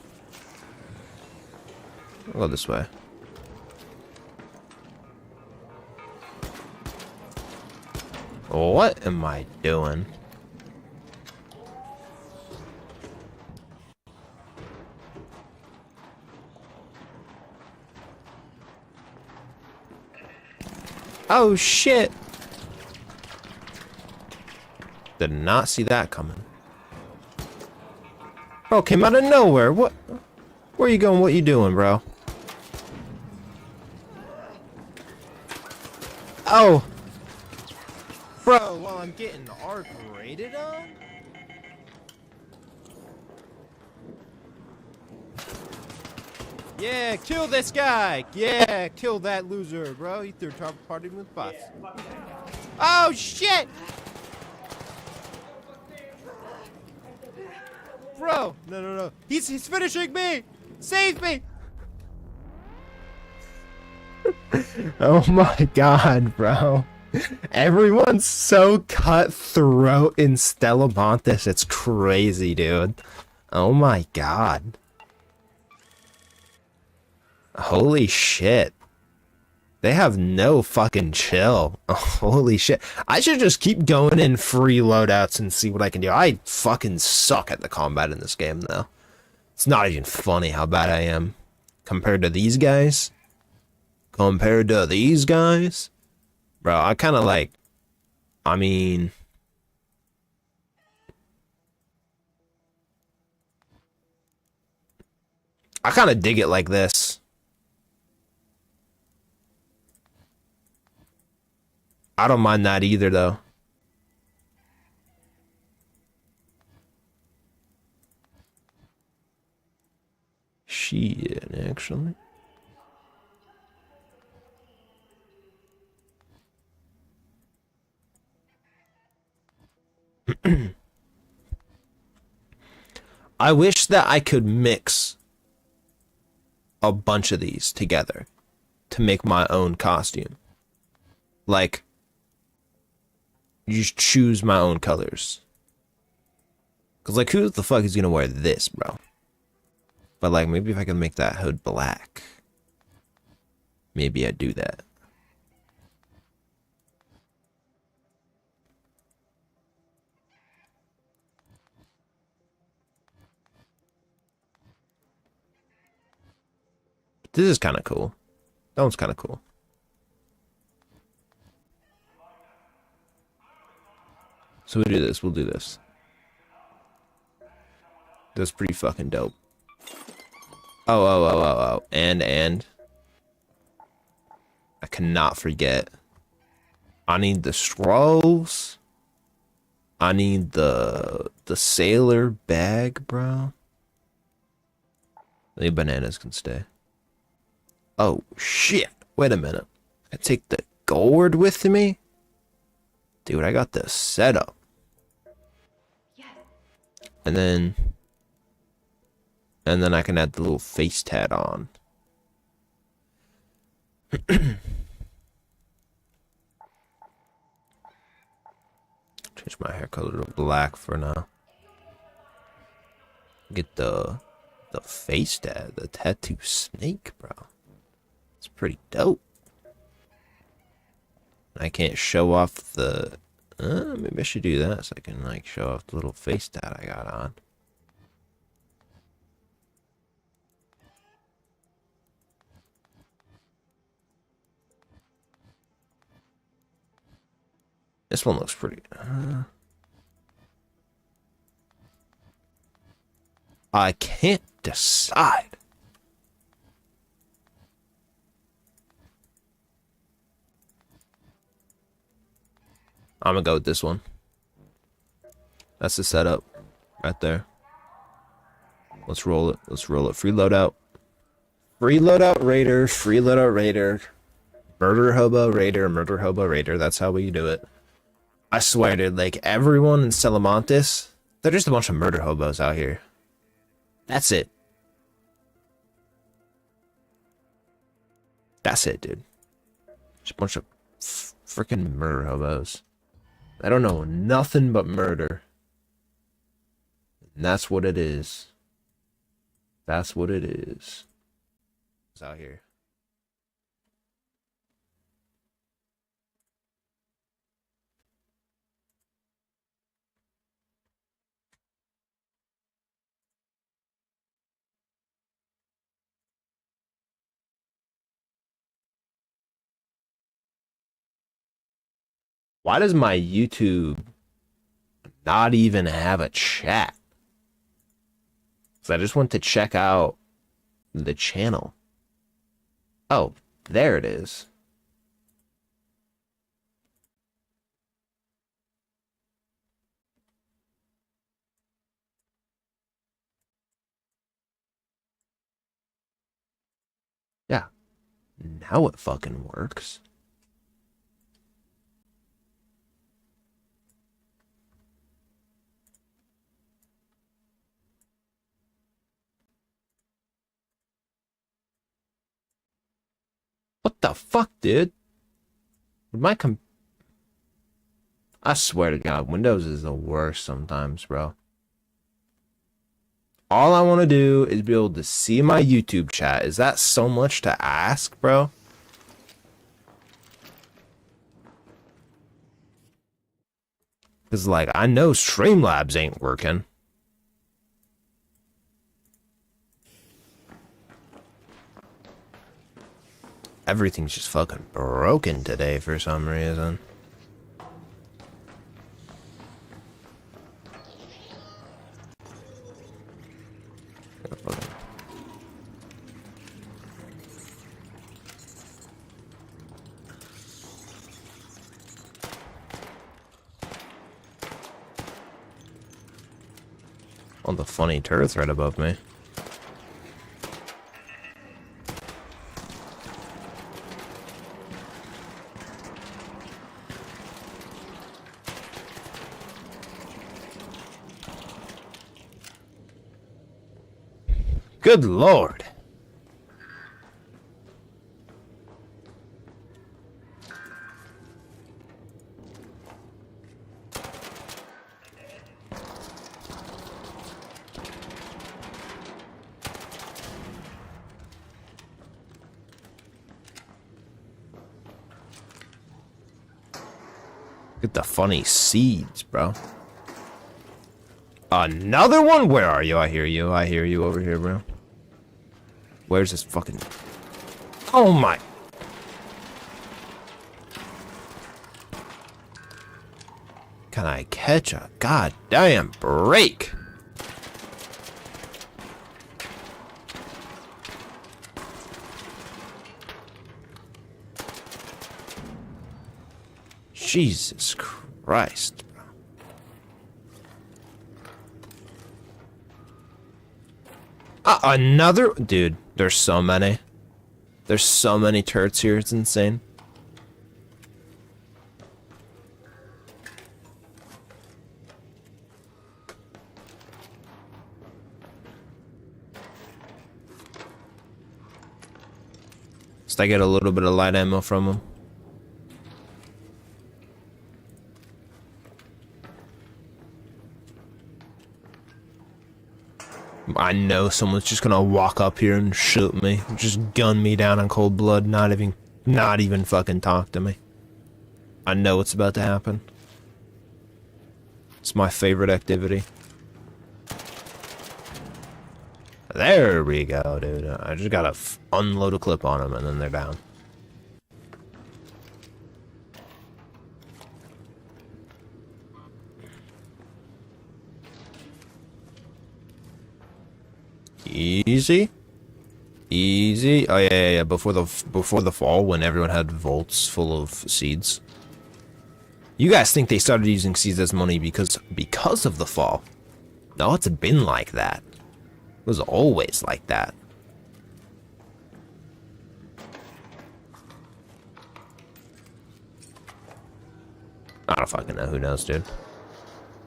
I'll go this way. What am I doing? Oh shit! Did not see that coming. Oh, came out of nowhere. What? Where you going? What you doing, bro? Oh! Bro, while I'm getting arc rated on? Yeah, kill this guy! Yeah, kill that loser, bro. He threw party with bots. Oh, shit! Bro, no. He's finishing me! Save me! Oh my god, bro. Everyone's so cutthroat in Stellamontes. It's crazy, dude. Oh my god. Holy shit. They have no fucking chill. Holy shit. I should just keep going in free loadouts and see what I can do. I fucking suck at the combat in this game, though. It's not even funny how bad I am. Compared to these guys. Bro, I kind of like... I mean... I kind of dig it like this. I don't mind that either, though. Shit, actually. I wish that I could mix a bunch of these together to make my own costume. Like, you just choose my own colors. Cause like, who the fuck is gonna wear this, bro? But like, maybe if I can make that hood black, maybe I'd do that. This is kind of cool. That one's kind of cool. So we do this. We'll do this. That's pretty fucking dope. Oh. And. I cannot forget. I need the scrolls. I need the sailor bag, bro. The bananas can stay. Oh, shit. Wait a minute. I take the gourd with me? Dude, I got the setup. And then I can add the little face tat on. Change my hair color to black for now. Get the face tat, the tattoo snake, bro. It's pretty dope. I can't show off the... maybe I should do that so I can like show off the little face tat I got on. This one looks pretty... I can't decide. I'm gonna go with this one. That's the setup right there. Let's roll it. Let's roll it. Free loadout. Free loadout raider. Free loadout raider. Murder hobo raider. Murder hobo raider. That's how we do it. I swear, dude. Like everyone in Salamantis, they're just a bunch of murder hobos out here. That's it. That's it, dude. Just a bunch of freaking murder hobos. I don't know nothing but murder. And that's what it is. That's what it is. It's out here. Why does my YouTube not even have a chat? So I just went to check out the channel. Oh, there it is. Yeah. Now it fucking works. What the fuck, dude? I swear to God, Windows is the worst sometimes, bro. All I want to do is be able to see my YouTube chat. Is that so much to ask, bro? Because, like, I know Streamlabs ain't working. Everything's just fucking broken today for some reason. Oh, the funny turret's right above me. Good Lord. Get the funny seeds, bro. Another one? Where are you? I hear you. I hear you over here, bro. Where's this fucking... Oh my... Can I catch a goddamn break? Jesus Christ. Another... Dude, there's so many. There's so many turrets here, it's insane. Just I get a little bit of light ammo from him. I know someone's just gonna walk up here and shoot me, just gun me down in cold blood, not even fucking talk to me. I know it's about to happen. It's my favorite activity. There we go, dude. I just gotta unload a clip on them and then they're down. Easy. Easy. Oh yeah. Before the fall, when everyone had vaults full of seeds. You guys think they started using seeds as money because of the fall? No, it's been like that. It was always like that. I don't fucking know. Who knows, dude?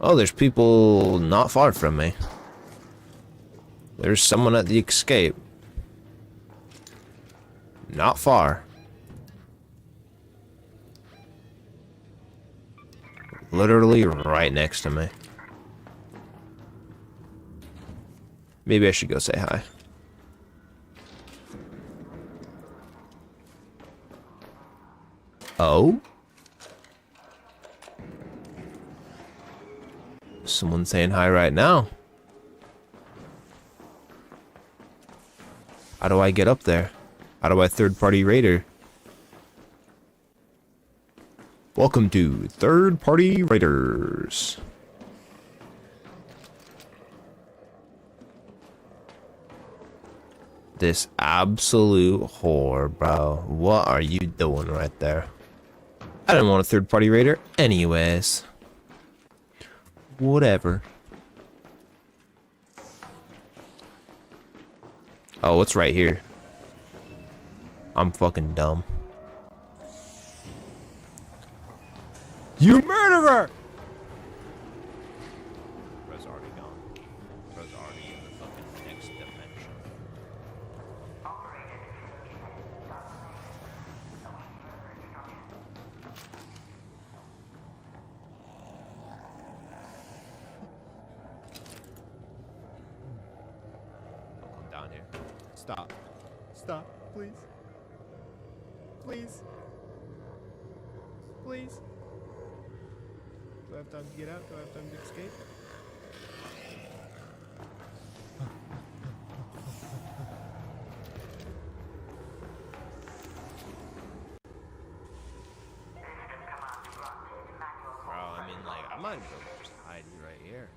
Oh, there's people not far from me. There's someone at the escape. Not far. Literally right next to me. Maybe I should go say hi. Oh? Someone saying hi right now. How do I get up there? How do I third-party raider? Welcome to Third-Party Raiders. This absolute whore, bro. What are you doing right there? I didn't want a third-party raider anyways. Whatever. Oh, what's right here? I'm fucking dumb. You murderer! Bro's already gone. Bro's already in the fucking next dimension. Don't come down here. Stop. Stop, please. Please. Please. Do I have time to get out? Do I have time to escape? Bro, I mean, like, I might as well just hide right here.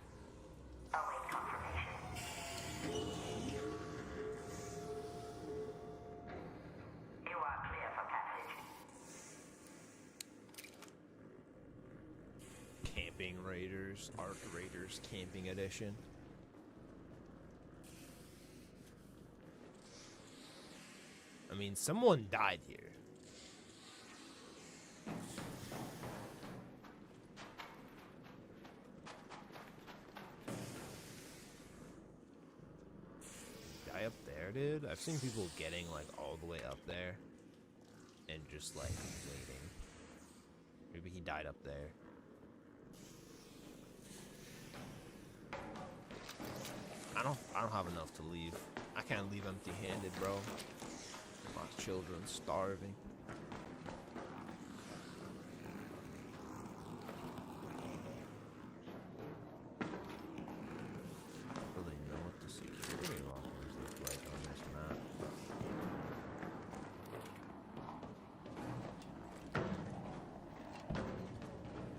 Camping Raiders, Ark Raiders Camping Edition. I mean, someone died here. Die up there, dude? I've seen people getting, like, all the way up there and just, like, waiting. Maybe he died up there. I don't have enough to leave. I can't leave empty-handed, bro. My children starving. I don't really know what the security lockers look like on this map.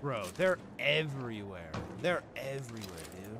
Bro, they're everywhere. They're everywhere, dude.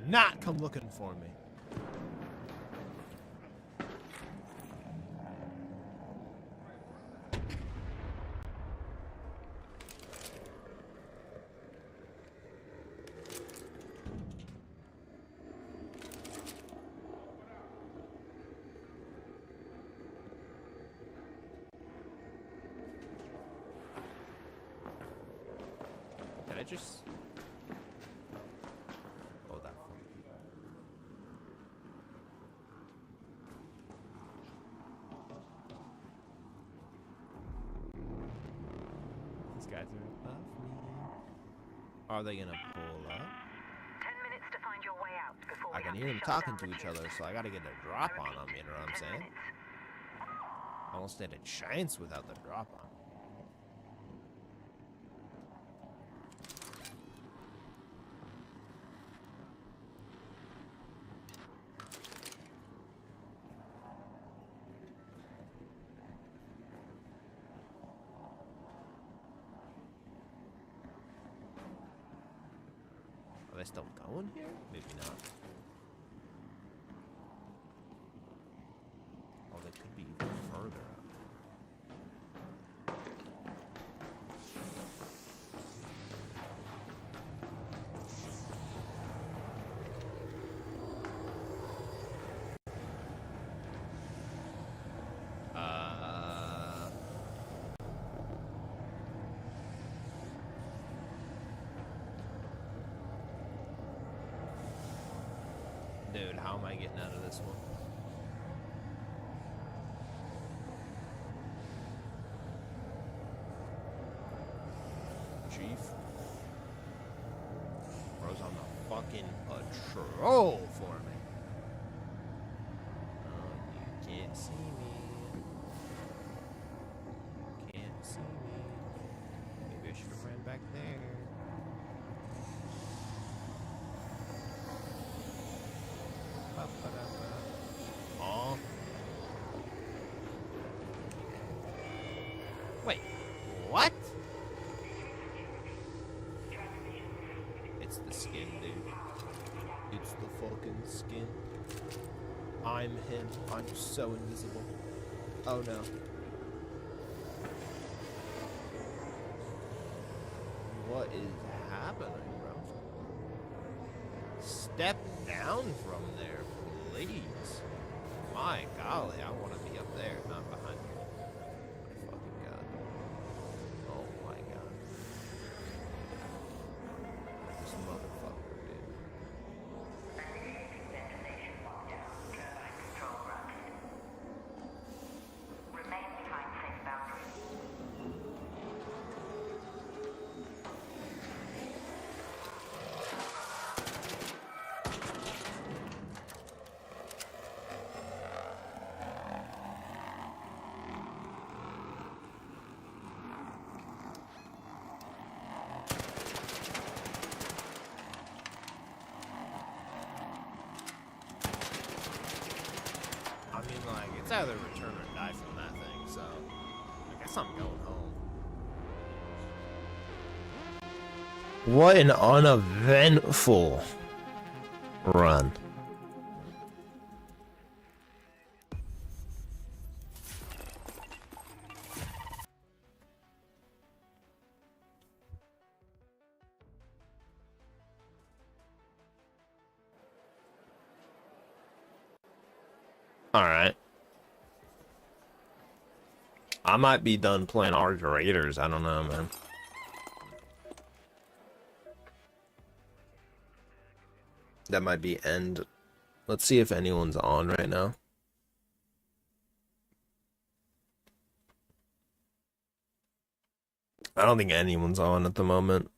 not come looking for me. Can I just... Oh, that one. These guys are above me. Are they gonna pull up? 10 minutes to find your way out before I we can have hear to them shut talking down to the each tube. other, so I gotta get a drop on them, you know what I'm 10 saying? minutes. I won't stand a chance without the drop on. Are they still going here? Maybe not. Oh, they could be even further up. Dude, how am I getting out of this one? Chief? Bro's on the fucking patrol for me. Oh, you can't see me. Can't see me. Maybe I should have ran back there. Oh. Wait. What? It's the skin, dude. It's the fucking skin. I'm him. I'm so invisible. Oh no. What is happening, bro? Step down from there, please. My golly, I want to be up there, not behind you. My fucking god. Oh my god. This motherfucker, dude. Destination lockdown. Turbine control granted. Remain behind safe boundaries. I mean, like, it's either return or die from that thing, so I guess I'm going home. What an uneventful run. Alright. I might be done playing Arch Raiders. I don't know, man. That might be end. Let's see if anyone's on right now. I don't think anyone's on at the moment.